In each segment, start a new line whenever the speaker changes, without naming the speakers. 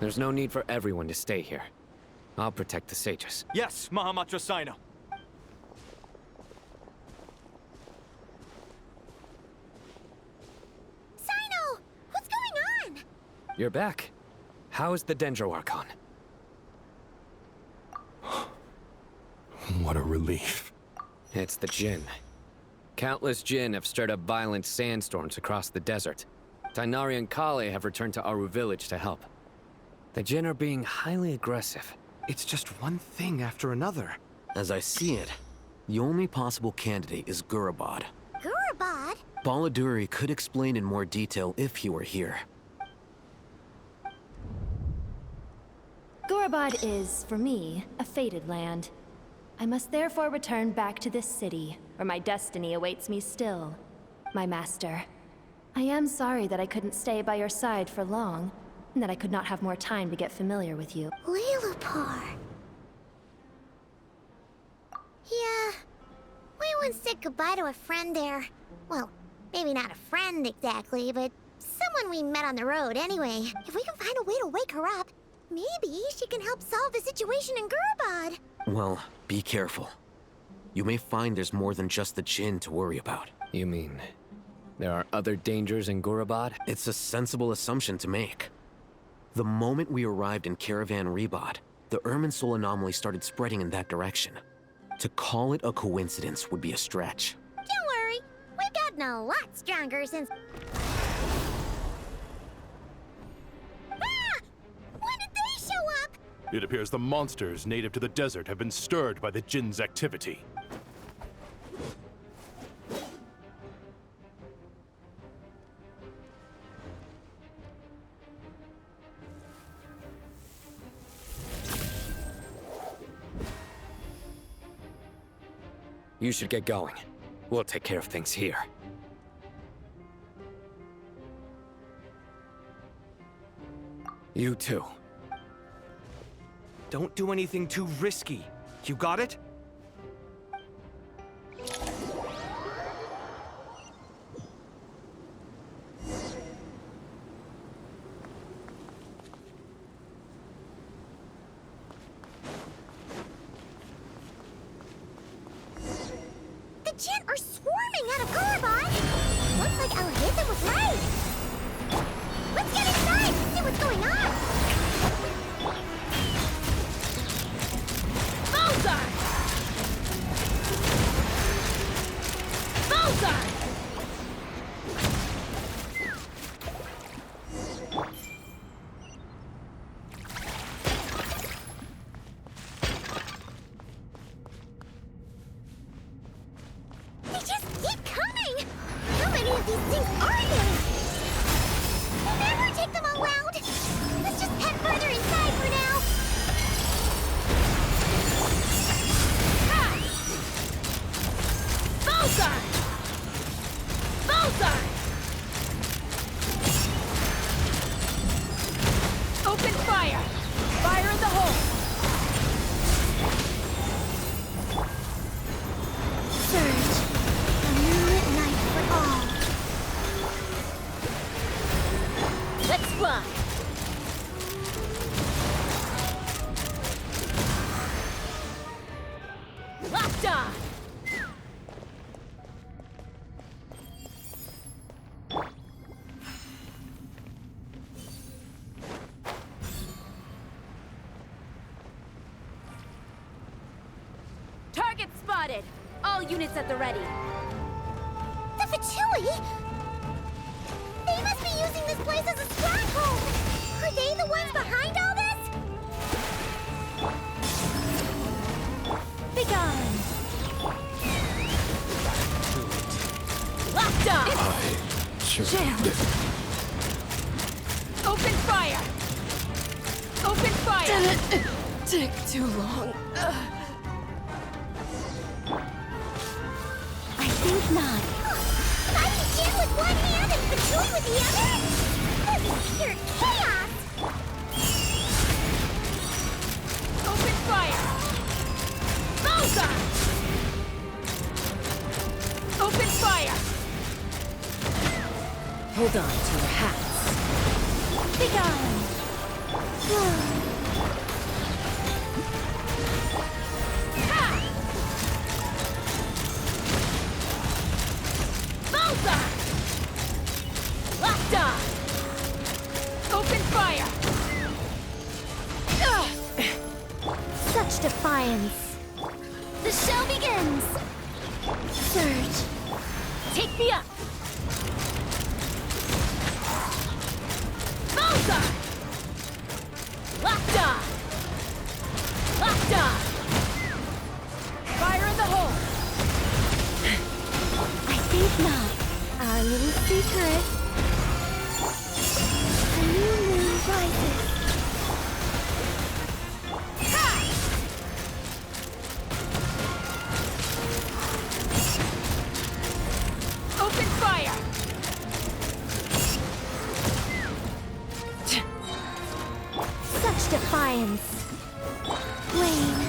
There's no need for everyone to stay here. I'll protect the sages.
Yes, Mahamatra Sino.
Sino! What's going on?
You're back. How's the Dendro Archon?
What a relief.
It's the Jinn. Countless Jinn have stirred up violent sandstorms across the desert. Tainari and Kale have returned to Aru village to help. The Jinn are being highly aggressive.
It's just one thing after another.
As I see it, the only possible candidate is Gurabad.
Gurabad?
Baladuri could explain in more detail if he were here.
Gurabad is, for me, a fated land. I must therefore return back to this city, where my destiny awaits me still. My master. I am sorry that I couldn't stay by your side for long, and that I could not have more time to get familiar with you.
Lilapar. Yeah. We once said goodbye to a friend there. Well, maybe not a friend exactly, but someone we met on the road anyway. If we can find a way to wake her up, maybe she can help solve the situation in Gurabad.
Well, be careful. You may find there's more than just the Jinn to worry about.
You mean, there are other dangers in Gurabad?
It's a sensible assumption to make. The moment we arrived in Caravan Rebod, the Irminsul anomaly started spreading in that direction. To call it a coincidence would be a stretch.
Don't worry, we've gotten a lot stronger since... Ah! When did they show up?
It appears the monsters native to the desert have been stirred by the Jinn's activity.
You should get going. We'll take care of things here. You too.
Don't do anything too risky. You got it?
The Jinn are swarming out of Gurabad! Looks like Alhazen was right! Let's get inside and see what's going on!
Bullseye! Bullseye!
They just keep coming! How many of these things are there? We'll never take them all out! Let's just head further inside for now!
Bullseye! Bullseye! Open fire! Fire in the hole!
Surge! A moonlit night for all!
Let's fly! Locked on! Target spotted! All units at the ready.
The Fatui? They must be using this place as a stronghold! Are they the ones behind all this?
Begone! Locked on! Jammed! Open fire! Open fire! Didn't take too long.
I think not. Fighting Jin with one hand and Fatui with the other? This is pure chaos!
Open fire! Bullseye! Open fire! Hold on to your hats. Begone!
Bullseye! Locked on! Open fire!
Such defiance. The show begins. Surge.
Take me up! Bullseye! Locked on! Locked on! Fire in the hole!
I think not. Our little secret. A new moon rises.
Open fire!
Such defiance. Flame.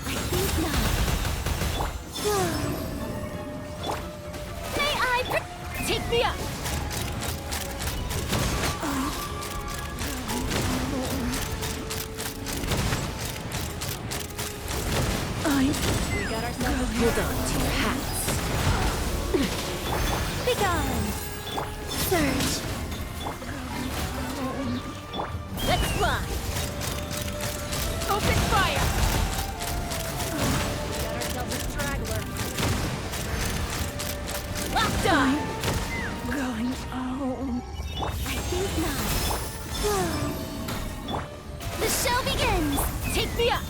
I think not. Whoa.
May I take me up! We got ourselves a
Hold on to your hats. Begone! Surge.
Let's fly! Open fire! We got ourselves a straggler. Locked on!
Going home. I think not. Whoa.
The show begins! Take me up!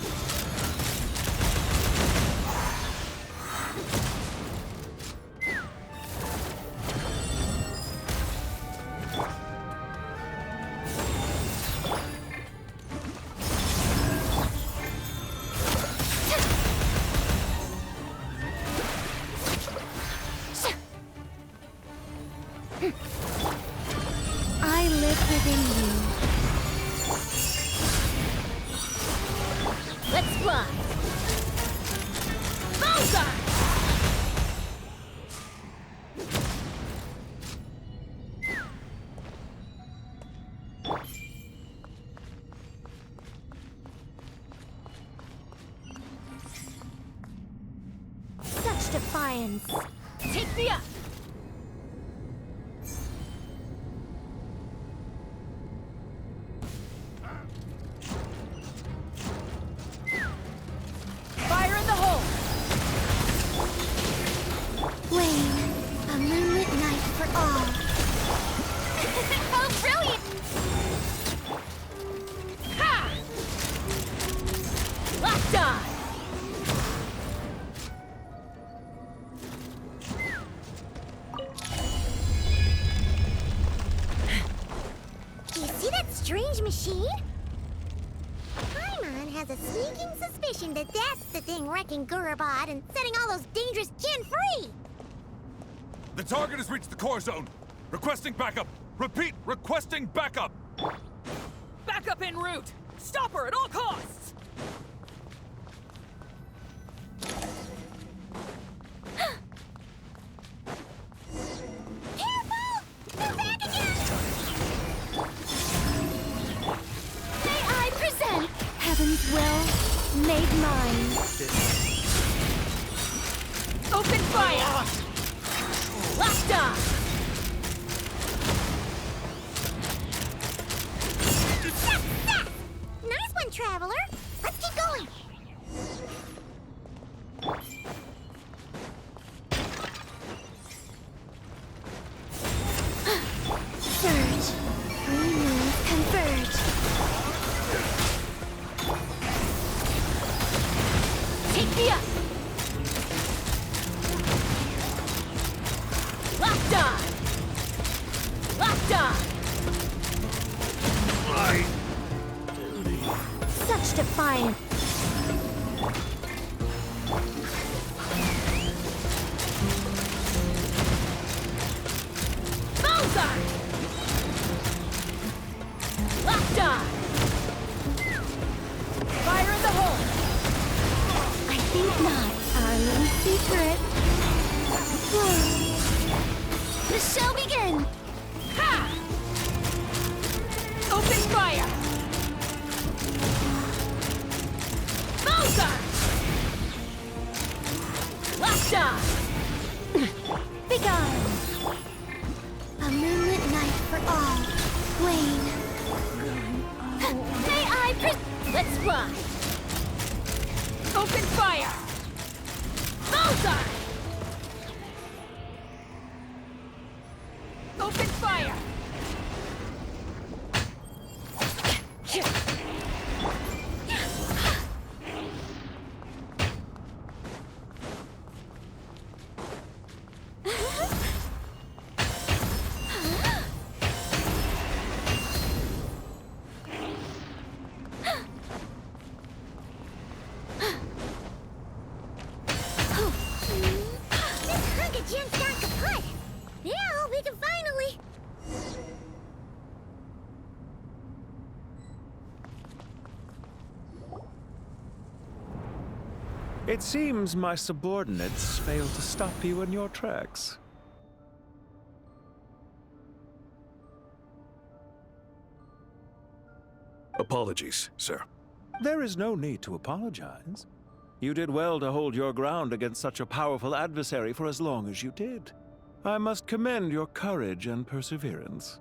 I live within you.
Let's fly! Bullseye!
Such defiance.
Take me up! Fire in the hole!
Flame. A moonlit night for all.
How brilliant! Ha! Locked on!
You see that strange machine? Paimon has a sneaking suspicion that that's the thing wrecking Gurubot and setting all those dangerous Jinn free!
The target has reached the core zone. Requesting backup. Repeat, requesting backup.
Backup en route! Stop her at all costs!
Careful! They're back again!
May I present
Heaven's will made mine.
open fire! Locked on!
Nice one, Traveler! Let's keep going! Surge. Three moons converge.
Take me up! Locked on! Locked on!
Such defiance.
Fly! Open fire! Bullseye! Open fire!
It seems my subordinates failed to stop you in your tracks.
Apologies, sir.
There is no need to apologize. You did well to hold your ground against such a powerful adversary for as long as you did. I must commend your courage and perseverance.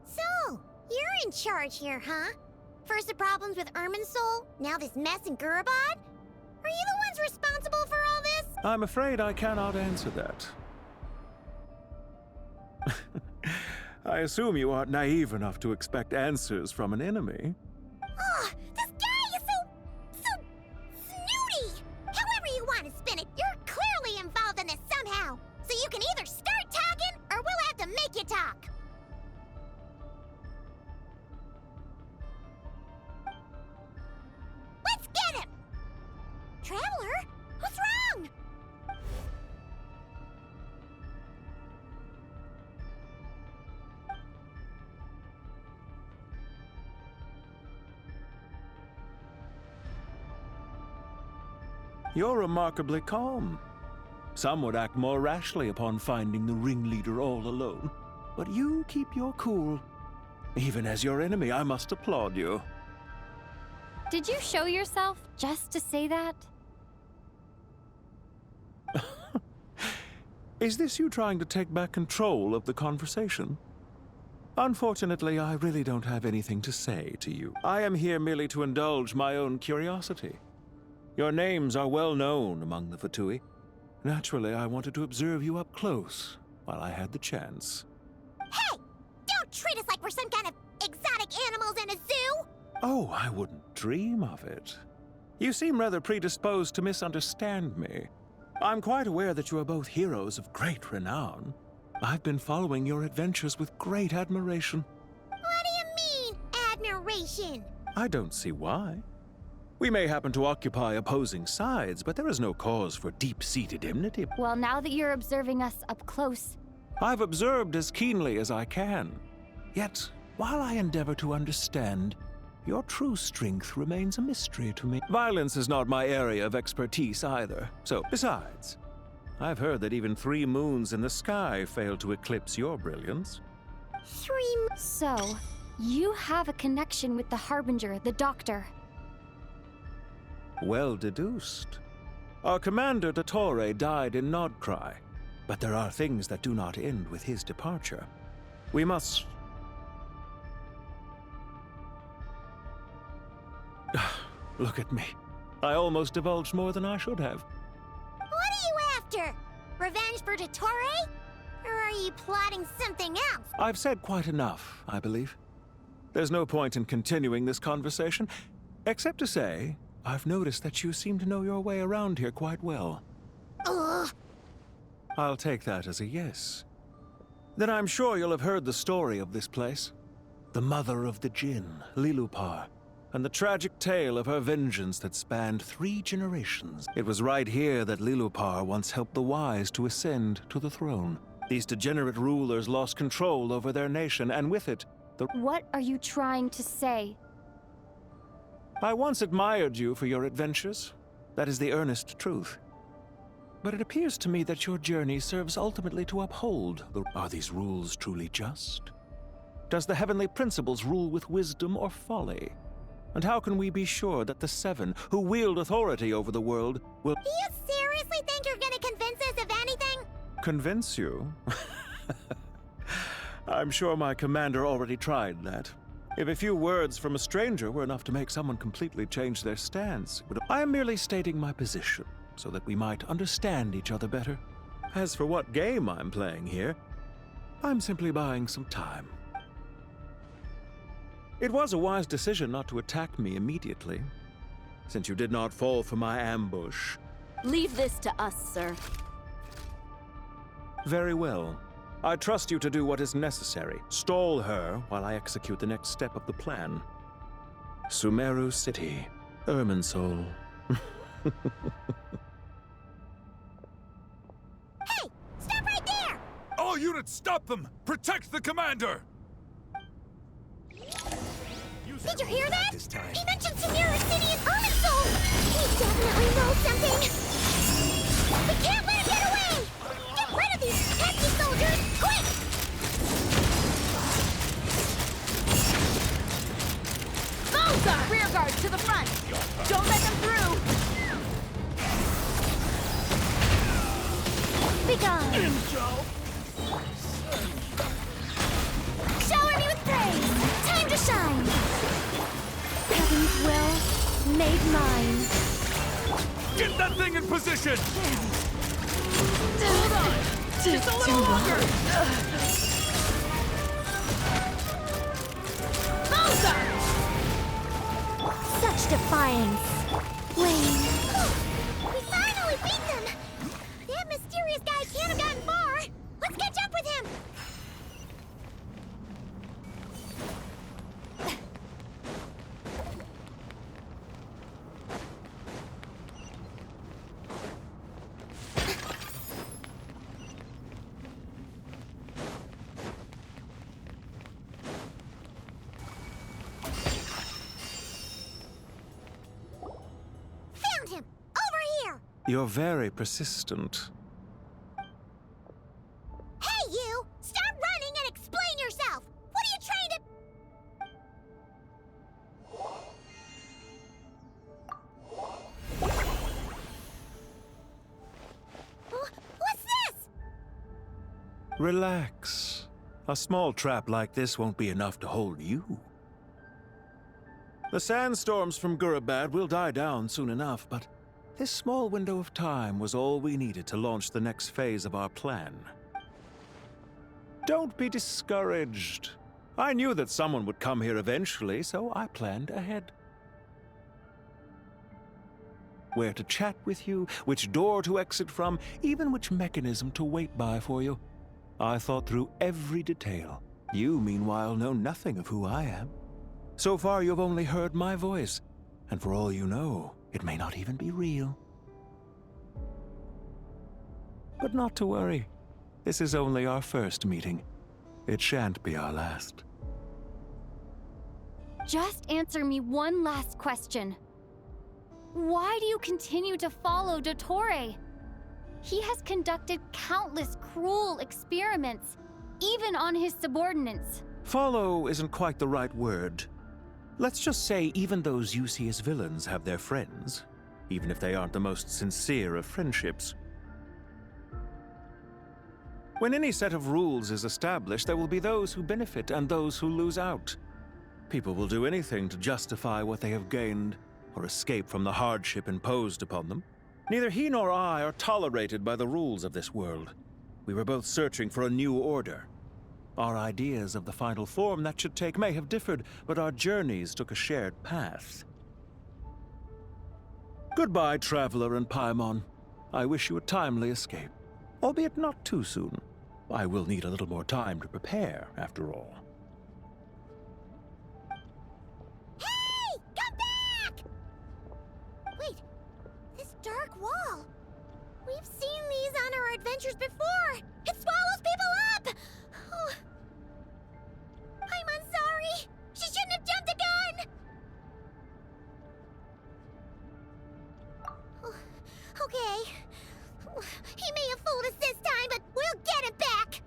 So, you're in charge here, huh? First the problems with Irminsul, now this mess in Gurabad? Are you the ones responsible for all this?
I'm afraid I cannot answer that. I assume you aren't naive enough to expect answers from an enemy.
Oh, this guy is so snooty! However you want to spin it, you're clearly involved in this somehow. So you can either start talking, or we'll have to make you talk. Let's get him! Traveler? What's wrong?
You're remarkably calm. Some would act more rashly upon finding the ringleader all alone. But you keep your cool. Even as your enemy, I must applaud you.
Did you show yourself just to say that?
Is this you trying to take back control of the conversation? Unfortunately, I really don't have anything to say to you. I am here merely to indulge my own curiosity. Your names are well known among the Fatui. Naturally, I wanted to observe you up close while I had the chance.
Hey! Don't treat us like we're some kind of exotic animals in a zoo!
Oh, I wouldn't dream of it. You seem rather predisposed to misunderstand me. I'm quite aware that you are both heroes of great renown. I've been following your adventures with great admiration.
What do you mean, admiration?
I don't see why. We may happen to occupy opposing sides, but there is no cause for deep-seated enmity.
Well, now that you're observing us up close,
I've observed as keenly as I can. Yet, while I endeavor to understand, your true strength remains a mystery to me. Violence is not my area of expertise either. So, besides, I've heard that even 3 moons in the sky fail to eclipse your brilliance.
so you have a connection with the Harbinger, the Doctor.
Well deduced. Our commander, Dottore, died in Nodcry, but there are things that do not end with his departure. We must... Look at me. I almost divulged more than I should have.
What are you after? Revenge for Dottore? Or are you plotting something else?
I've said quite enough, I believe. There's no point in continuing this conversation, except to say, I've noticed that you seem to know your way around here quite well.
Ugh.
I'll take that as a yes. Then I'm sure you'll have heard the story of this place. The mother of the Jinn, Lilupar, and the tragic tale of her vengeance that spanned 3 generations. It was right here that Lilupar once helped the wise to ascend to the throne. These degenerate rulers lost control over their nation, and with it,
What are you trying to say?
I once admired you for your adventures. That is the earnest truth. But it appears to me that your journey serves ultimately to uphold the... Are these rules truly just? Does the heavenly principles rule with wisdom or folly? And how can we be sure that the 7, who wield authority over the world, will...
Do you seriously think you're gonna convince us of anything?
Convince you? I'm sure my commander already tried that. If a few words from a stranger were enough to make someone completely change their stance, I am merely stating my position, so that we might understand each other better. As for what game I'm playing here, I'm simply buying some time. It was a wise decision not to attack me immediately, since you did not fall for my ambush.
Leave this to us, sir.
Very well. I trust you to do what is necessary. Stall her while I execute the next step of the plan. Sumeru City, Irminsul.
Hey! Stop right there!
All units, stop them! Protect the commander!
Did you hear that? He mentioned Sumeru City and Irminsul! He definitely knows something! We can't let him get away! Get rid of these pesky soldiers, quick!
Mozart! Rear guard to the front! Don't let them through!
Be gone! Shower me with praise! Time to shine! Heaven's will made mine.
Get that thing in position!
Hold on! Just a little longer! Mozart!
Such defiance. Wayne.
We finally beat them! That mysterious guy can't have gotten far! Let's catch up with him! Found him! Over here!
You're very persistent.
Hey, you! Stop running and explain yourself! What are you trying to... What's this?
Relax. A small trap like this won't be enough to hold you. The sandstorms from Gurabad will die down soon enough, but this small window of time was all we needed to launch the next phase of our plan. Don't be discouraged. I knew that someone would come here eventually, so I planned ahead. Where to chat with you, which door to exit from, even which mechanism to wait by for you. I thought through every detail. You, meanwhile, know nothing of who I am. So far, you've only heard my voice, and for all you know, it may not even be real. But not to worry. This is only our first meeting. It shan't be our last.
Just answer me one last question. Why do you continue to follow Dottore? He has conducted countless cruel experiments, even on his subordinates.
Follow isn't quite the right word. Let's just say even those you see as villains have their friends, even if they aren't the most sincere of friendships. When any set of rules is established, there will be those who benefit and those who lose out. People will do anything to justify what they have gained or escape from the hardship imposed upon them. Neither he nor I are tolerated by the rules of this world. We were both searching for a new order. Our ideas of the final form that should take may have differed, but our journeys took a shared path. Goodbye, Traveler and Paimon. I wish you a timely escape, albeit not too soon. I will need a little more time to prepare, after all.
Hey! Come back! Wait, this dark wall. We've seen these on our adventures before. It swallows people up! Oh. I'm sorry. She shouldn't have jumped the gun! Oh, okay. He may have fooled us this time, but we'll get him back!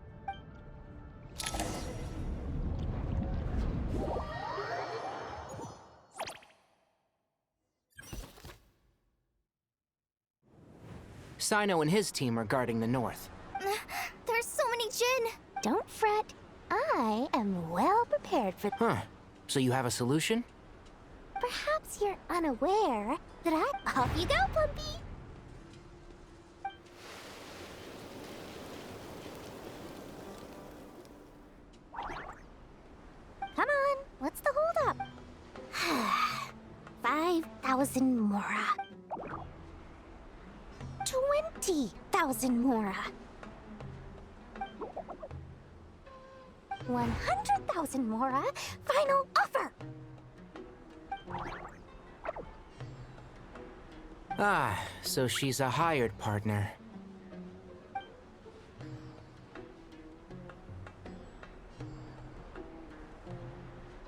Sino and his team are guarding the north.
There's so many Jin! Don't fret. I am well prepared for...
Huh. So you have a solution?
Perhaps you're unaware that Off you go, Plumpy! Come on, what's the holdup? 5,000 Mora. 20,000 Mora. 100,000 Mora. Final offer!
Ah, so she's a hired partner.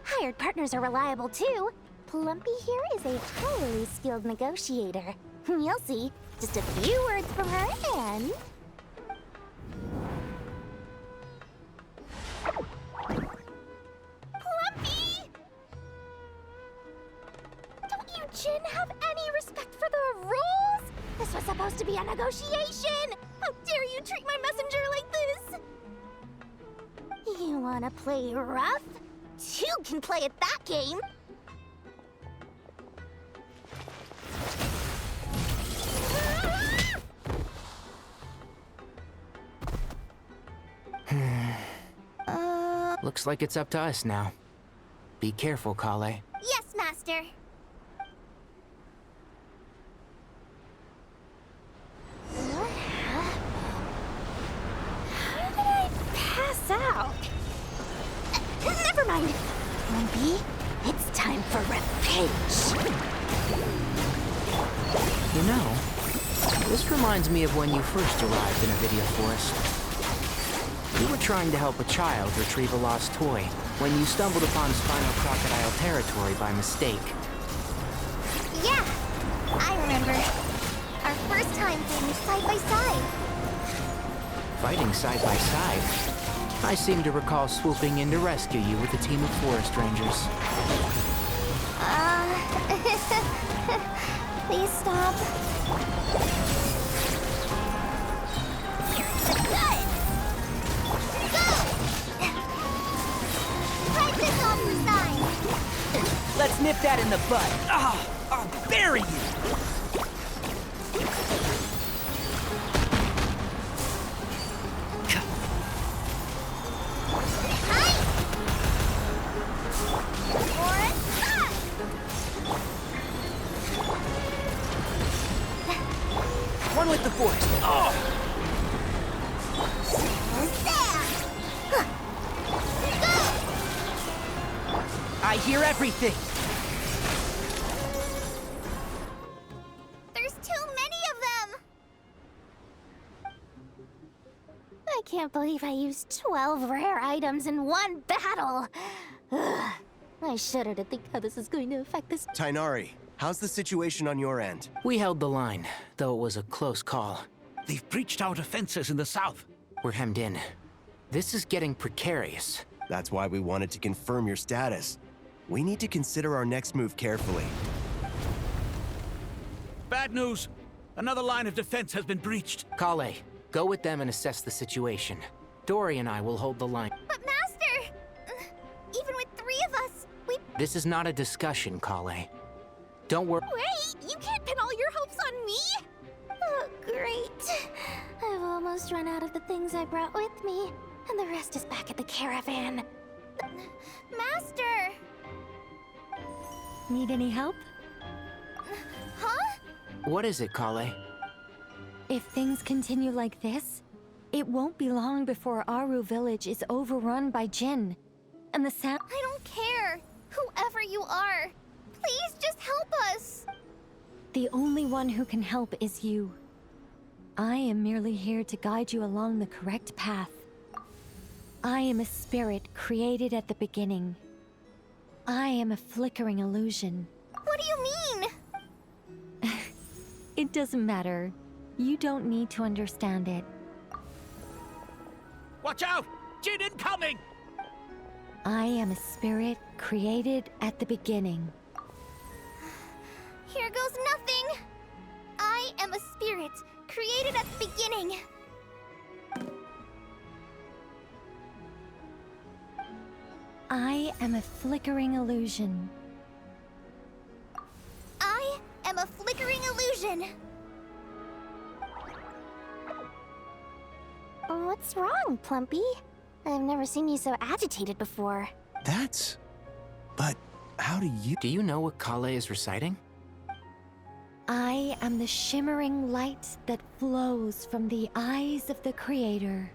Hired partners are reliable too. Plumpy here is a highly skilled negotiator. You'll see. Just a few words from her and... Plumpy! Don't you, Jin, have any respect for the rules? This was supposed to be a negotiation! How dare you treat my messenger like this? You wanna play rough? Two can play at that game!
Looks like it's up to us now. Be careful, Kale.
Yes, Master. What happened? How did I pass out? Never mind. Lumpy, it's time for revenge.
You know, this reminds me of when you first arrived in Avidia Forest. You were trying to help a child retrieve a lost toy when you stumbled upon Spinal Crocodile territory by mistake.
Yeah, I remember. Our first time fighting side by side.
Fighting side by side? I seem to recall swooping in to rescue you with a team of forest rangers.
Please stop. Here's the gun!
Let's nip that in the bud. Ah, I'll bury you! One with the force. Oh! I hear everything.
There's too many of them. I can't believe I used 12 rare items in one battle. Ugh. I shudder to think how this is going to affect this.
Tainari, how's the situation on your end?
We held the line, though it was a close call.
They've breached our defenses in the south.
We're hemmed in. This is getting precarious.
That's why we wanted to confirm your status. We need to consider our next move carefully.
Bad news. Another line of defense has been breached.
Kale, go with them and assess the situation. Dory and I will hold the line.
But Master! Even with 3 of us, we...
This is not a discussion, Kale. Don't worry.
Wait! You can't pin all your hopes on me! Oh, great. I've almost run out of the things I brought with me, and the rest is back at the caravan. Master!
Need any help?
Huh?
What is it, Kale?
If things continue like this, it won't be long before Aru village is overrun by Jin. And the sound—
I don't care! Whoever you are! Please just help us!
The only one who can help is you. I am merely here to guide you along the correct path. I am a spirit created at the beginning. I am a flickering illusion.
What do you mean?
It doesn't matter. You don't need to understand it.
Watch out! Jin incoming!
I am a spirit created at the beginning.
Here goes nothing! I am a spirit created at the beginning.
I am a flickering illusion.
I am a flickering illusion. What's wrong, Plumpy? I've never seen you so agitated before.
That's... But how do you...
Do you know what Kale is reciting?
I am the shimmering light that flows from the eyes of the Creator.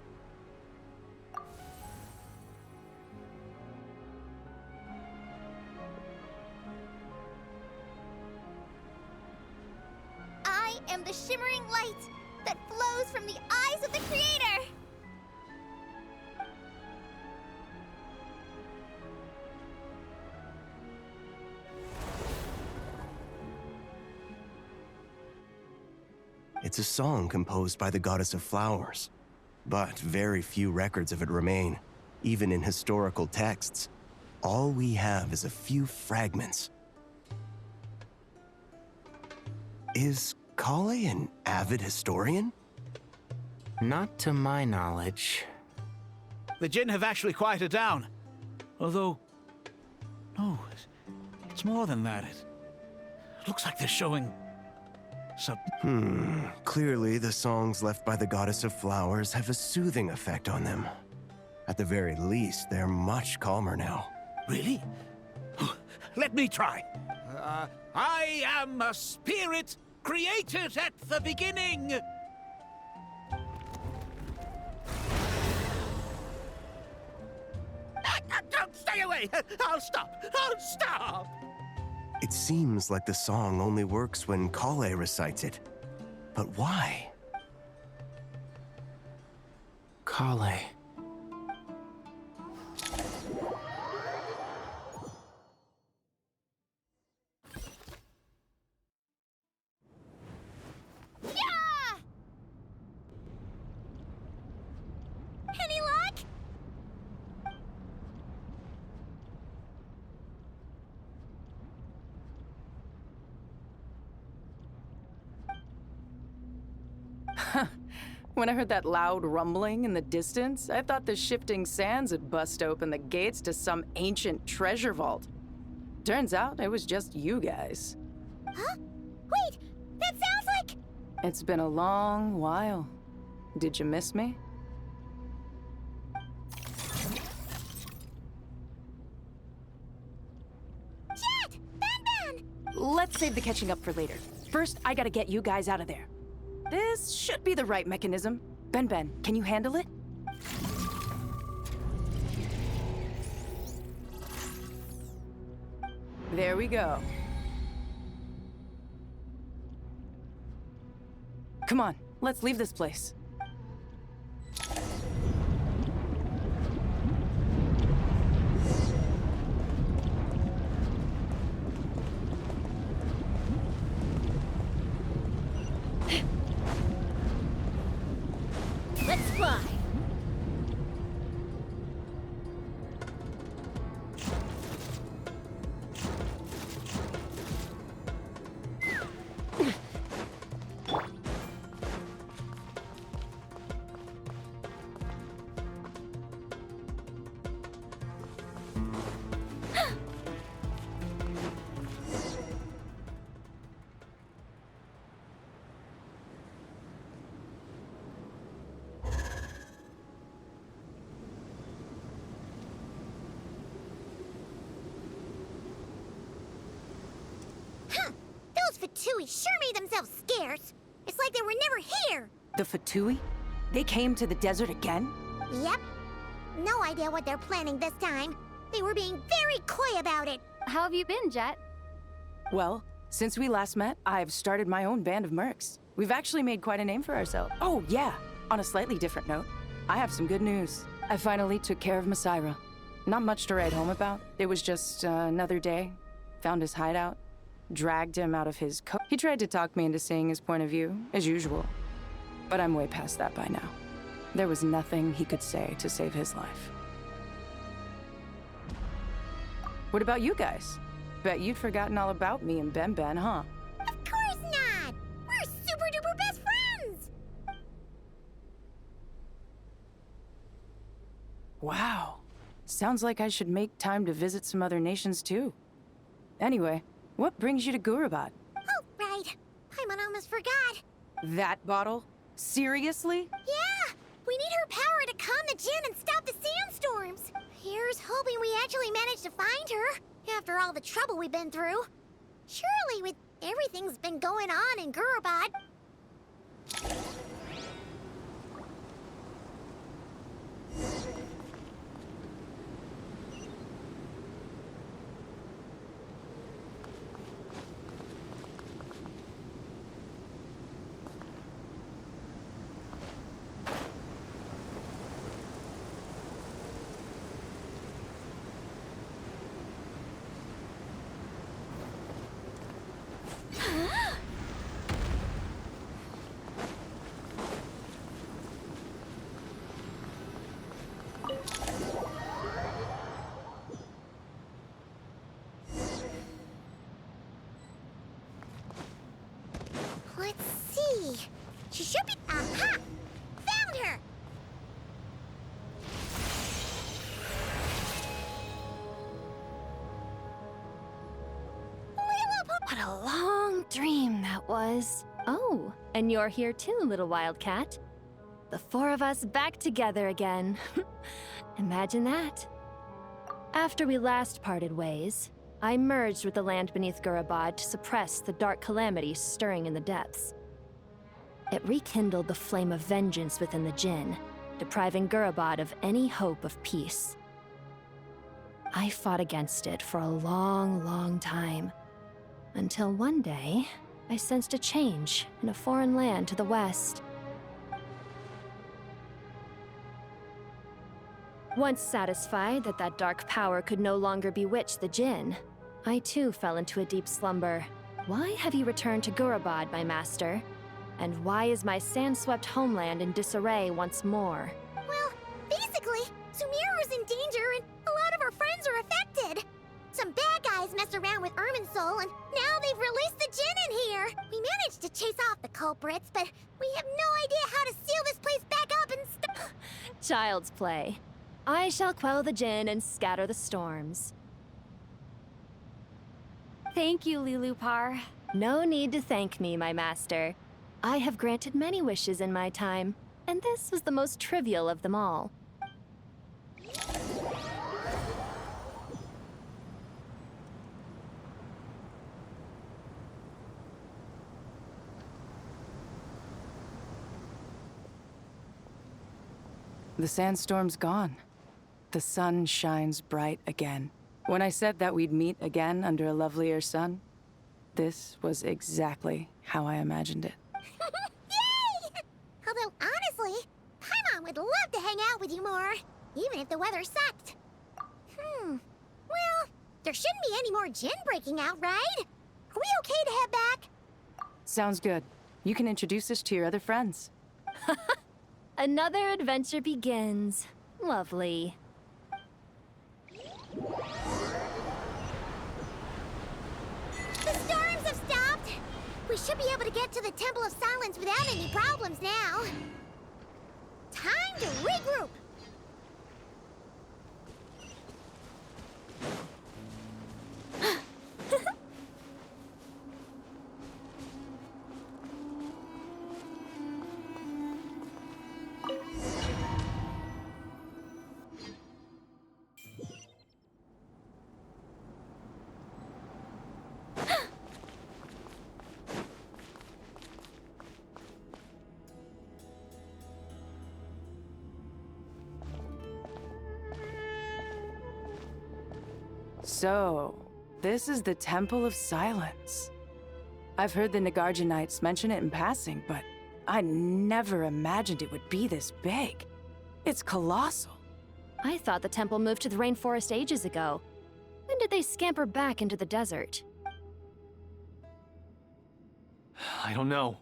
I am the shimmering light that flows from the eyes of the Creator!
It's a song composed by the goddess of flowers, but very few records of it remain, even in historical texts. All we have is a few fragments. Is Kale an avid historian?
Not to my knowledge.
The Jinn have actually quieted down. Although... No, it's more than that. It looks like they're showing...
Clearly, the songs left by the goddess of flowers have a soothing effect on them. At the very least, they're much calmer now.
Really? Let me try. I am a spirit created at the beginning. Don't stay away! I'll stop! I'll stop!
It seems like the song only works when Kale recites it. But why?
Kale.
Yeah! Any luck?
When I heard that loud rumbling in the distance, I thought the shifting sands had bust open the gates to some ancient treasure vault. Turns out it was just you guys.
Huh? Wait, that sounds like...
It's been a long while. Did you miss me?
Jet! Ben!
Let's save the catching up for later. First, I gotta get you guys out of there. This should be the right mechanism. Ben, can you handle it? There we go. Come on, let's leave this place.
Let's fly! Those Fatui sure made themselves scarce. It's like they were never here.
The Fatui? They came to the desert again?
Yep. No idea what they're planning this time. They were being very coy about it.
How have you been, Jet?
Well, since we last met, I've started my own band of mercs. We've actually made quite a name for ourselves. Oh, yeah. On a slightly different note, I have some good news. I finally took care of Masaira. Not much to write home about. It was just another day. Found his hideout. Dragged him out of his He tried to talk me into seeing his point of view, as usual. But I'm way past that by now. There was nothing he could say to save his life. What about you guys? Bet you'd forgotten all about me and Ben, huh?
Of course not! We're super duper best friends!
Wow. Sounds like I should make time to visit some other nations too. Anyway, what brings you to Gurabad?
Oh, right. Paimon almost forgot.
That bottle? Seriously?
Yeah! We need her power to calm the Jinn and stop the sandstorms. Here's hoping we actually manage to find her, after all the trouble we've been through. Surely, with everything's been going on in Gurabad. Let's see. She should be. Aha! Found her!
What a long dream that was. Oh, and you're here too, little wildcat. The four of us back together again. Imagine that. After we last parted ways, I merged with the land beneath Gurabad to suppress the dark calamity stirring in the depths. It rekindled the flame of vengeance within the Jinn, depriving Gurabad of any hope of peace. I fought against it for a long, long time, until one day, I sensed a change in a foreign land to the west. Once satisfied that that dark power could no longer bewitch the Jinn, I too fell into a deep slumber. Why have you returned to Gurabad, my master? And why is my sand-swept homeland in disarray once more?
Well, basically, Sumeru's in danger and a lot of our friends are affected. Some bad guys messed around with Soul, and now they've released the Jinn in here. We managed to chase off the culprits, but we have no idea how to seal this place back up and
Child's play. I shall quell the Jinn and scatter the storms.
Thank you, Lilupar.
No need to thank me, my master. I have granted many wishes in my time, and this was the most trivial of them all.
The sandstorm's gone. The sun shines bright again. When I said that we'd meet again under a lovelier sun, this was exactly how I imagined it.
Yay! Although, honestly, Paimon would love to hang out with you more, even if the weather sucked. Well, there shouldn't be any more Jinn breaking out, right? Are we okay to head back?
Sounds good. You can introduce us to your other friends.
Another adventure begins. Lovely.
The storms have stopped! We should be able to get to the Temple of Silence without any problems now. Time to regroup!
So, this is the Temple of Silence. I've heard the Nagarjanites mention it in passing, but I never imagined it would be this big. It's colossal.
I thought the temple moved to the rainforest ages ago. When did they scamper back into the desert?
I don't know.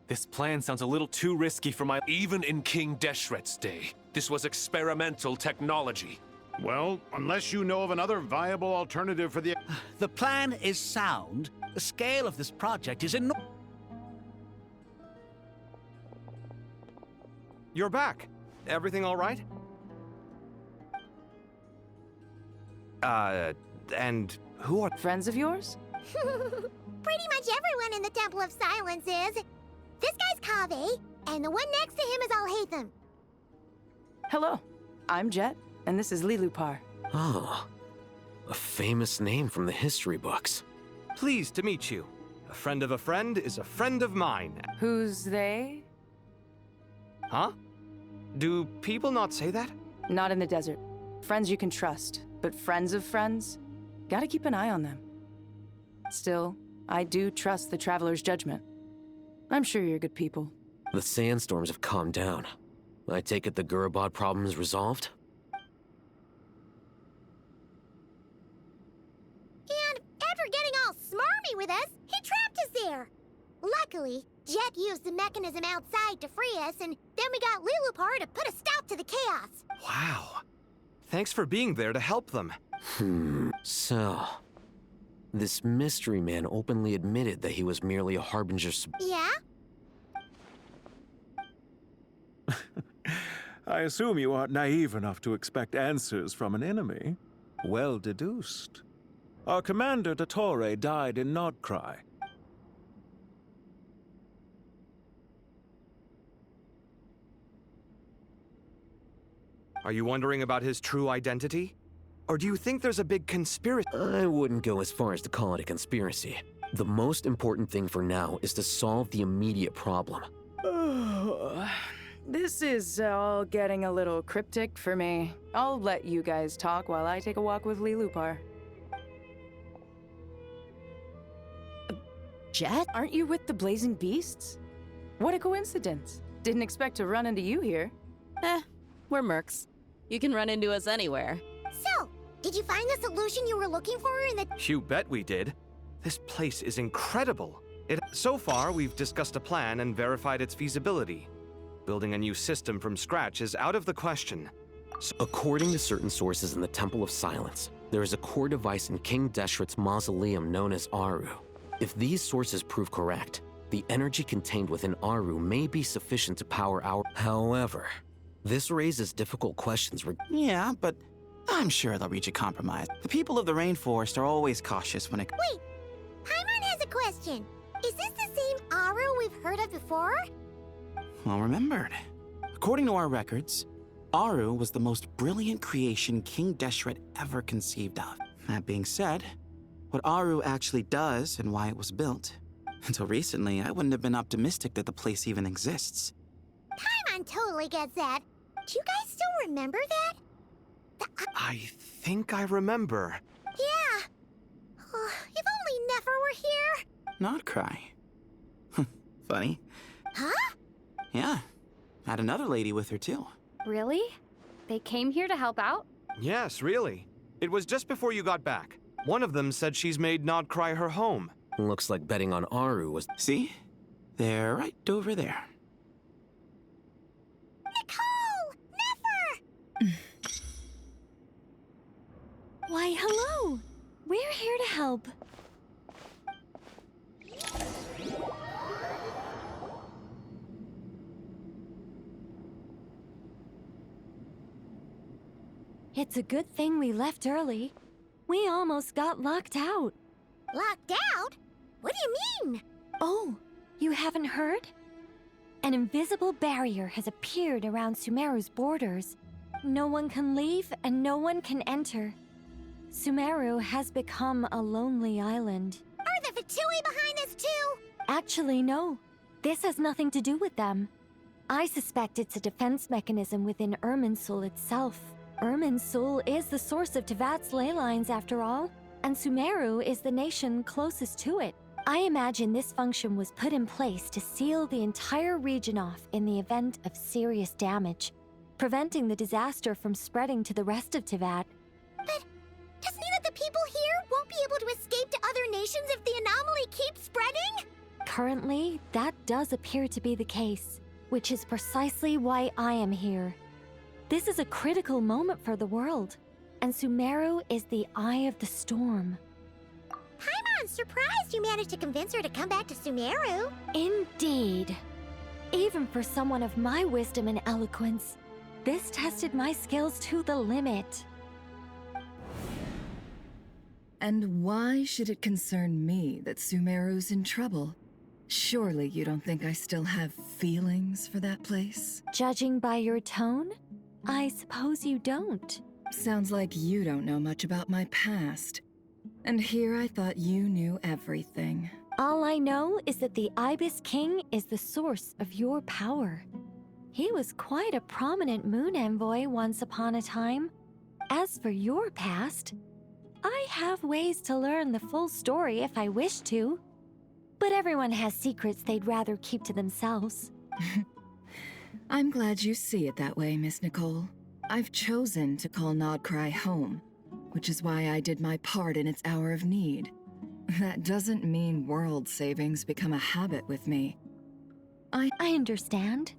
This plan sounds a little too risky for my—
Even in King Deshret's day, this was experimental technology.
Well, unless you know of another viable alternative for the...
The plan is sound. The scale of this project is enormous.
You're back. Everything all right?
And who are...
Friends of yours?
Pretty much everyone in the Temple of Silence is. This guy's Kaveh, and the one next to him is Alhaitham.
Hello, I'm Jet, and this is Lilupar.
Oh, a famous name from the history books.
Pleased to meet you. A friend of a friend is a friend of mine.
Who's they?
Huh? Do people not say that?
Not in the desert. Friends you can trust, but friends of friends? Gotta keep an eye on them. Still, I do trust the Traveler's judgment. I'm sure you're good people.
The sandstorms have calmed down. I take it the Gurabad problem is resolved?
And after getting all smarmy with us, he trapped us there. Luckily, Jet used the mechanism outside to free us, and then we got Lilupar to put a stop to the chaos.
Wow. Thanks for being there to help them.
So... this mystery man openly admitted that he was merely a harbinger.
Yeah?
I assume you aren't naive enough to expect answers from an enemy. Well deduced. Our commander, Dottore, died in Nodcry.
Are you wondering about his true identity? Or do you think there's a big conspiracy?
I wouldn't go as far as to call it a conspiracy. The most important thing for now is to solve the immediate problem.
This is all getting a little cryptic for me. I'll let you guys talk while I take a walk with Lilupar.
Jet?
Aren't you with the Blazing Beasts? What a coincidence. Didn't expect to run into you here.
We're mercs. You can run into us anywhere.
So, did you find the solution you were looking for in the...
You bet we did. This place is incredible. So far, we've discussed a plan and verified its feasibility. Building a new system from scratch is out of the question.
According to certain sources in the Temple of Silence, there is a core device in King Deshret's mausoleum known as Aru. If these sources prove correct, the energy contained within Aru may be sufficient to power our... However, this raises difficult questions.
Yeah, but I'm sure they'll reach a compromise. The people of the rainforest are always cautious when it...
Wait, Paimon has a question. Is this the same Aru we've heard of before?
Well remembered. According to our records, Aru was the most brilliant creation King Deshret ever conceived of. That being said, what Aru actually does and why it was built, until recently, I wouldn't have been optimistic that the place even exists.
Paimon totally gets that. Do you guys still remember that?
I think I remember.
Yeah. Oh, if only Nefer were here.
Not cry. Funny.
Huh?
Yeah. Had another lady with her, too.
Really? They came here to help out?
Yes, really. It was just before you got back. One of them said she's made Nodcry her home.
Looks like betting on Aru was...
See? They're right over there.
Nicole! Nefer!
Why, hello! We're here to help. It's a good thing we left early. We almost got locked out.
Locked out? What do you mean?
Oh, you haven't heard? An invisible barrier has appeared around Sumeru's borders. No one can leave and no one can enter. Sumeru has become a lonely island.
Are the Fatui behind this too?
Actually, no. This has nothing to do with them. I suspect it's a defense mechanism within Irminsul itself. Irminsul is the source of Tevat's ley lines, after all, and Sumeru is the nation closest to it. I imagine this function was put in place to seal the entire region off in the event of serious damage, preventing the disaster from spreading to the rest of Tevat.
But does it mean that the people here won't be able to escape to other nations if the anomaly keeps spreading?
Currently, that does appear to be the case, which is precisely why I am here. This is a critical moment for the world, and Sumeru is the eye of the storm.
Paimon's surprised you managed to convince her to come back to Sumeru.
Indeed. Even for someone of my wisdom and eloquence, this tested my skills to the limit.
And why should it concern me that Sumeru's in trouble? Surely you don't think I still have feelings for that place?
Judging by your tone, I suppose you don't.
Sounds like you don't know much about my past. And here I thought you knew everything.
All I know is that the Ibis King is the source of your power. He was quite a prominent moon envoy once upon a time. As for your past, I have ways to learn the full story if I wish to. But everyone has secrets they'd rather keep to themselves.
I'm glad you see it that way, Miss Nicole. I've chosen to call Nodcry home, which is why I did my part in its hour of need. That doesn't mean world savings become a habit with me.
I understand.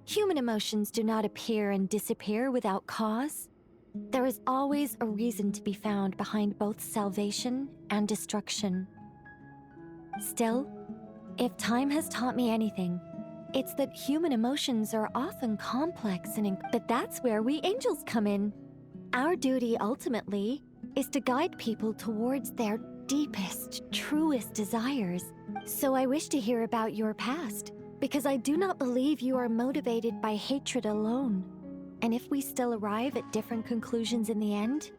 Human emotions do not appear and disappear without cause. There is always a reason to be found behind both salvation and destruction. Still, if time has taught me anything, it's that human emotions are often complex and that's where we angels come in. Our duty ultimately is to guide people towards their deepest, truest desires. So I wish to hear about your past, because I do not believe you are motivated by hatred alone. And if we still arrive at different conclusions in the end,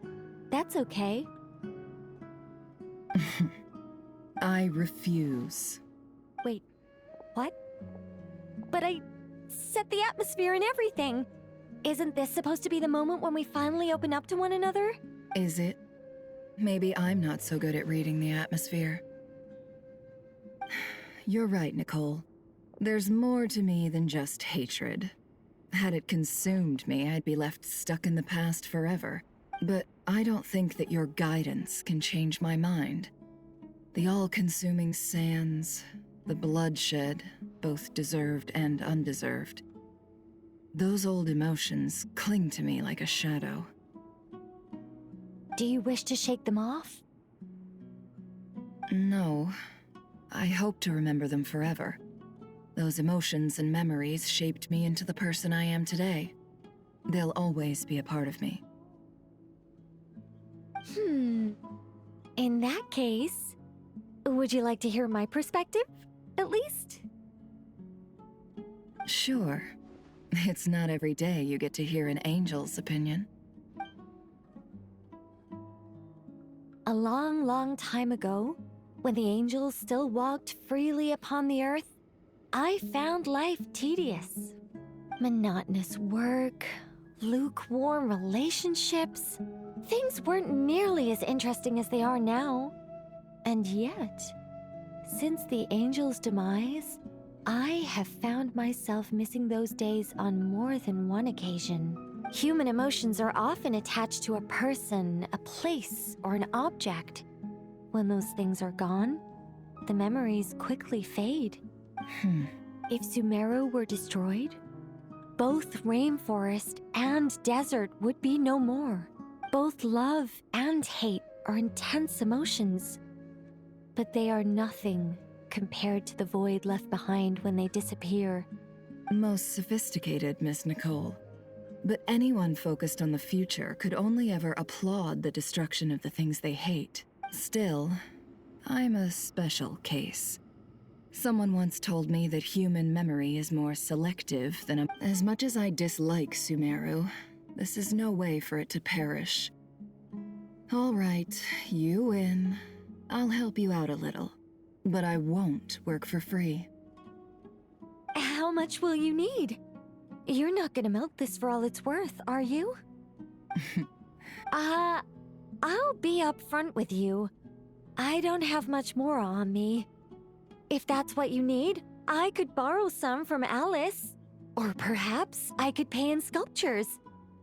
that's okay.
I refuse.
Wait, what? But I set the atmosphere and everything. Isn't this supposed to be the moment when we finally open up to one another?
Is it? Maybe I'm not so good at reading the atmosphere. You're right, Nicole. There's more to me than just hatred. Had it consumed me, I'd be left stuck in the past forever. But I don't think that your guidance can change my mind. The all-consuming sands, the bloodshed, both deserved and undeserved. Those old emotions cling to me like a shadow.
Do you wish to shake them off?
No. I hope to remember them forever. Those emotions and memories shaped me into the person I am today. They'll always be a part of me.
In that case, would you like to hear my perspective, at least?
Sure. It's not every day you get to hear an angel's opinion.
A long, long time ago, when the angels still walked freely upon the earth, I found life tedious. Monotonous work, lukewarm relationships. Things weren't nearly as interesting as they are now. And yet, since the angels' demise, I have found myself missing those days on more than one occasion. Human emotions are often attached to a person, a place, or an object. When those things are gone, the memories quickly fade. If Sumeru were destroyed, both rainforest and desert would be no more. Both love and hate are intense emotions, but they are nothing compared to the void left behind when they disappear.
Most sophisticated, Miss Nicole. But anyone focused on the future could only ever applaud the destruction of the things they hate. Still, I'm a special case. Someone once told me that human memory is more selective than As much as I dislike Sumeru, this is no way for it to perish. All right, you win. I'll help you out a little. But I won't work for free.
How much will you need? You're not gonna milk this for all it's worth, are you? I'll be upfront with you. I don't have much more on me. If that's what you need, I could borrow some from Alice. Or perhaps I could pay in sculptures.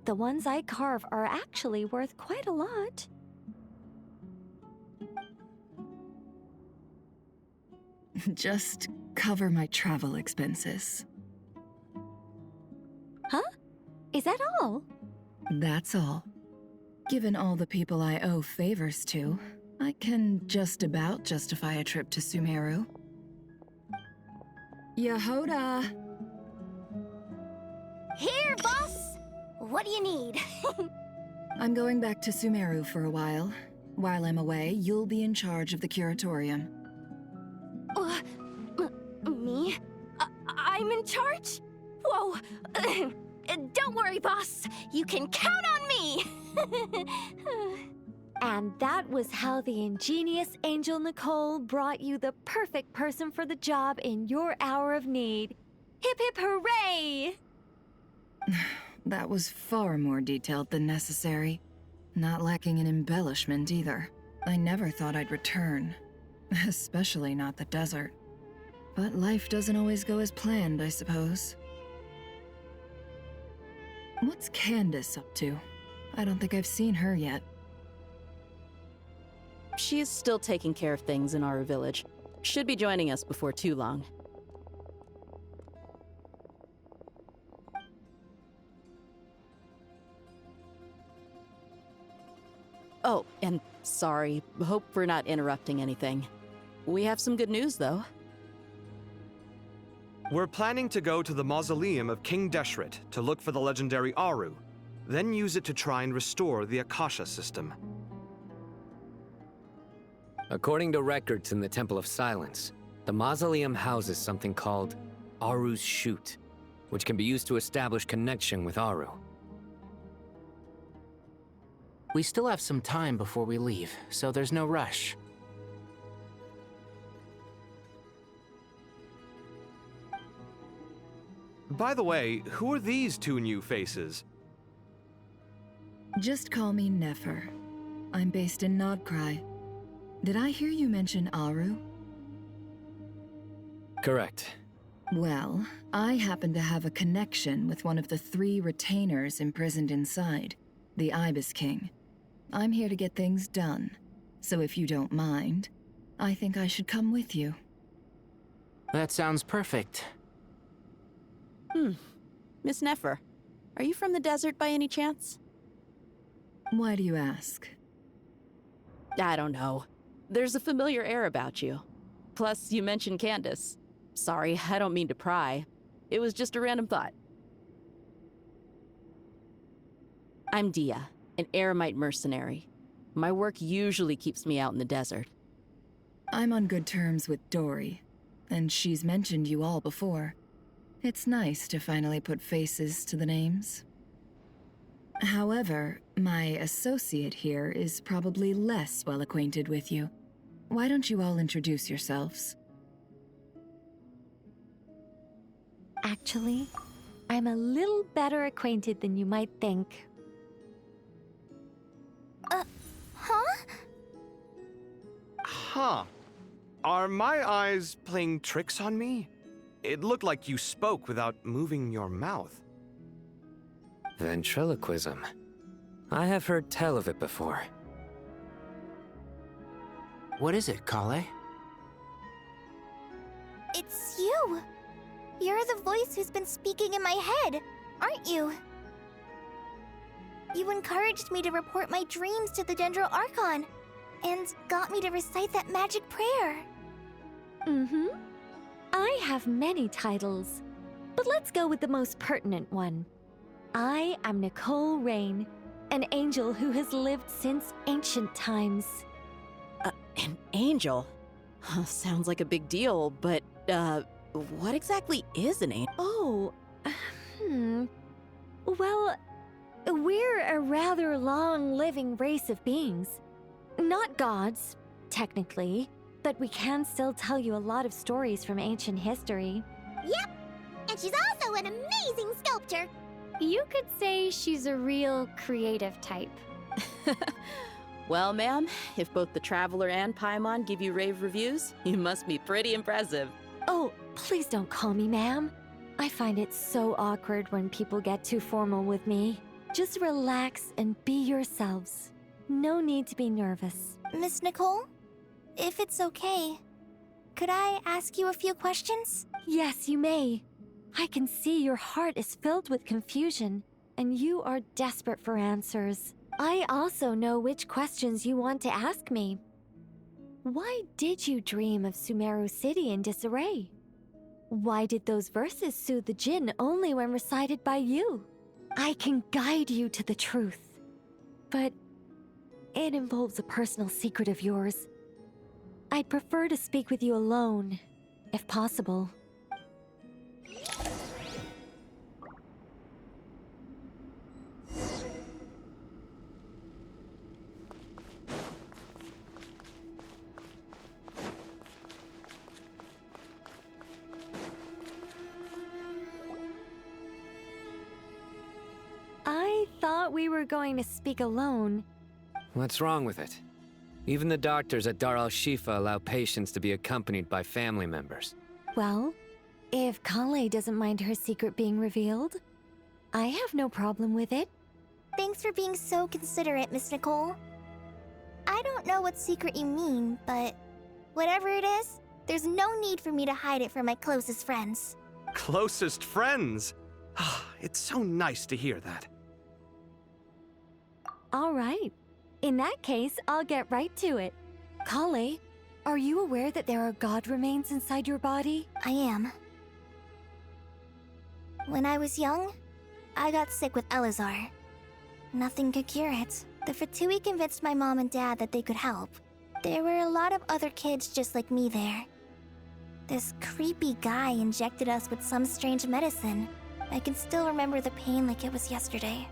The ones I carve are actually worth quite a lot.
Just cover my travel expenses.
Huh? Is that all?
That's all. Given all the people I owe favors to, I can just about justify a trip to Sumeru. Yehoda!
Here, boss! What do you need?
I'm going back to Sumeru for a while. While I'm away, you'll be in charge of the curatorium.
Me? I'm in charge? Whoa. Don't worry, boss. You can count on me! And that was how the ingenious Angel Nicole brought you the perfect person for the job in your hour of need. Hip hip hooray!
That was far more detailed than necessary. Not lacking in embellishment either. I never thought I'd return. Especially not the desert. But life doesn't always go as planned, I suppose. What's Candace up to? I don't think I've seen her yet.
She is still taking care of things in our village. Should be joining us before too long. Oh, and sorry. Hope we're not interrupting anything. We have some good news, though.
We're planning to go to the mausoleum of King Deshret to look for the legendary Aru, then use it to try and restore the Akasha system.
According to records in the Temple of Silence, the mausoleum houses something called Aru's Chute, which can be used to establish connection with Aru.
We still have some time before we leave, so there's no rush.
By the way, who are these two new faces?
Just call me Nefer. I'm based in Nodcry. Did I hear you mention Aru?
Correct.
Well, I happen to have a connection with one of the 3 retainers imprisoned inside, the Ibis King. I'm here to get things done, so if you don't mind, I think I should come with you.
That sounds perfect.
Miss Nefer, are you from the desert by any chance?
Why do you ask?
I don't know. There's a familiar air about you. Plus, you mentioned Candace. Sorry, I don't mean to pry. It was just a random thought. I'm Dia, an Eremite mercenary. My work usually keeps me out in the desert.
I'm on good terms with Dory, and she's mentioned you all before. It's nice to finally put faces to the names. However, my associate here is probably less well acquainted with you. Why don't you all introduce yourselves?
Actually, I'm a little better acquainted than you might think. Huh?
Huh. Are my eyes playing tricks on me? It looked like you spoke without moving your mouth.
Ventriloquism. I have heard tell of it before.
What is it, Kale?
It's you! You're the voice who's been speaking in my head, aren't you? You encouraged me to report my dreams to the Dendro Archon, and got me to recite that magic prayer.
Mm-hmm. I have many titles, but let's go with the most pertinent one. I am Nicole Rain, an angel who has lived since ancient times.
An angel? Sounds like a big deal, but, what exactly is an angel?
Oh, Well, we're a rather long-living race of beings. Not gods, technically, but we can still tell you a lot of stories from ancient history.
Yep! And she's also an amazing sculptor!
You could say she's a real creative type.
Well, ma'am, if both the Traveler and Paimon give you rave reviews, you must be pretty impressive.
Oh, please don't call me ma'am. I find it so awkward when people get too formal with me. Just relax and be yourselves. No need to be nervous.
Miss Nicole? If it's okay, could I ask you a few questions?
Yes, you may. I can see your heart is filled with confusion, and you are desperate for answers. I also know which questions you want to ask me. Why did you dream of Sumeru City in disarray? Why did those verses soothe the Jinn only when recited by you? I can guide you to the truth. But It involves a personal secret of yours. I'd prefer to speak with you alone, if possible. I thought we were going to speak alone.
What's wrong with it? Even the doctors at Dar al-Shifa allow patients to be accompanied by family members.
Well, if Kale doesn't mind her secret being revealed, I have no problem with it.
Thanks for being so considerate, Miss Nicole. I don't know what secret you mean, but whatever it is, there's no need for me to hide it from my closest friends.
Closest friends? It's so nice to hear that.
All right. In that case, I'll get right to it. Kale, are you aware that there are god remains inside your body?
I am. When I was young, I got sick with Elazar. Nothing could cure it. The Fatui convinced my mom and dad that they could help. There were a lot of other kids just like me there. This creepy guy injected us with some strange medicine. I can still remember the pain like it was yesterday.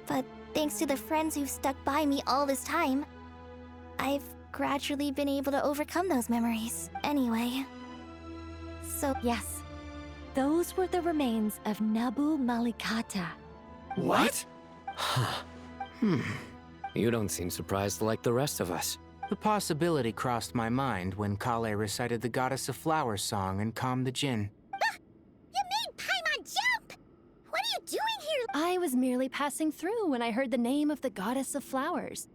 But thanks to the friends who've stuck by me all this time, I've gradually been able to overcome those memories. Anyway. So,
yes. Those were the remains of Nabu Malikata.
What? You don't seem surprised like the rest of us.
The possibility crossed my mind when Kale recited the Goddess of Flowers song and calmed the Jinn.
You made Paimon jump! What are you doing here?
I was merely passing through when I heard the name of the Goddess of Flowers.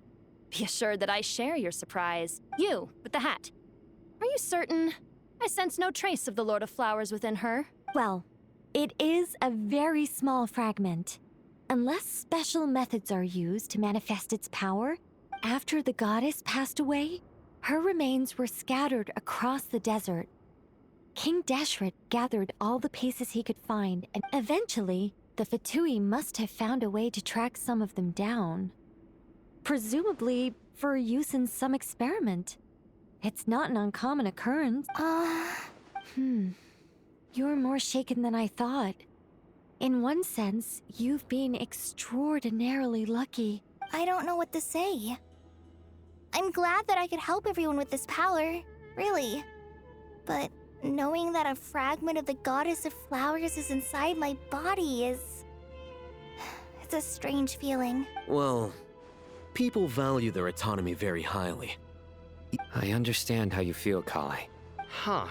Be assured that I share your surprise. You, with the hat. Are you certain? I sense no trace of the Lord of Flowers within her.
Well, it is a very small fragment. Unless special methods are used to manifest its power, after the goddess passed away, her remains were scattered across the desert. King Deshret gathered all the pieces he could find, and eventually, the Fatui must have found a way to track some of them down. Presumably for use in some experiment. It's not an uncommon occurrence. You're more shaken than I thought. In one sense, you've been extraordinarily lucky.
I don't know what to say. I'm glad that I could help everyone with this power, really. But knowing that a fragment of the Goddess of Flowers is inside my body is... it's a strange feeling.
Well, people value their autonomy very highly.
I understand how you feel, Kale.
Huh.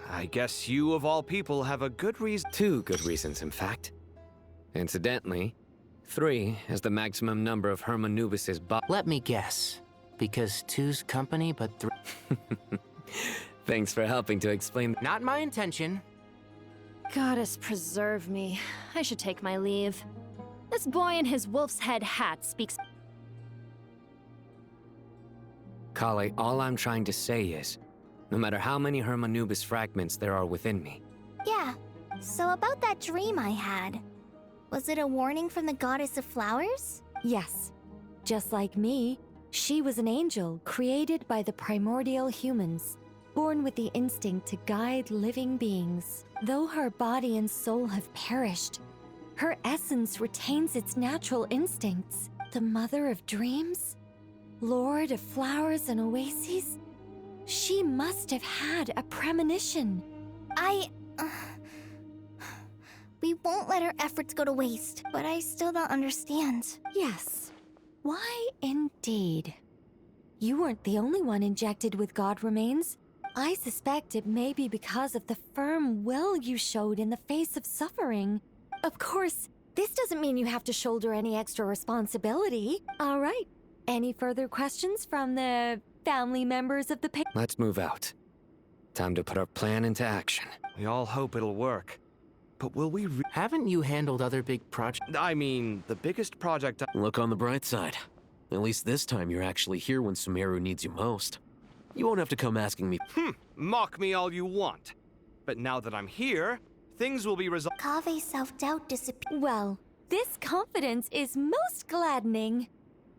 I guess you, of all people, have a good reason.
2 good reasons, in fact. Incidentally, 3 is the maximum number of Hermanubis's
Let me guess. Because 2's company, but 3...
Thanks for helping to explain.
Not my intention.
Goddess preserve me. I should take my leave. This boy in his wolf's head hat speaks...
Kale, all I'm trying to say is, no matter how many Hermanubis fragments there are within me.
Yeah, so about that dream I had. Was it a warning from the Goddess of Flowers?
Yes. Just like me, she was an angel created by the primordial humans, born with the instinct to guide living beings. Though her body and soul have perished, her essence retains its natural instincts. The mother of dreams? Lord of flowers and oases? She must have had a premonition.
We won't let our efforts go to waste, but I still don't understand.
Yes. Why indeed? You weren't the only one injected with god remains. I suspect it may be because of the firm will you showed in the face of suffering. Of course, this doesn't mean you have to shoulder any extra responsibility. All right. Any further questions from the family members of the
Let's move out. Time to put our plan into action.
We all hope it'll work. But will we
Haven't you handled other big projects?
I mean, the biggest project
Look on the bright side. At least this time you're actually here when Sumeru needs you most. You won't have to come asking me.
Mock me all you want. But now that I'm here, things will be resolved.
Kave's self-doubt disappeared.
Well, this confidence is most gladdening.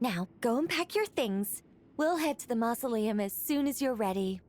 Now, go and pack your things. We'll head to the mausoleum as soon as you're ready.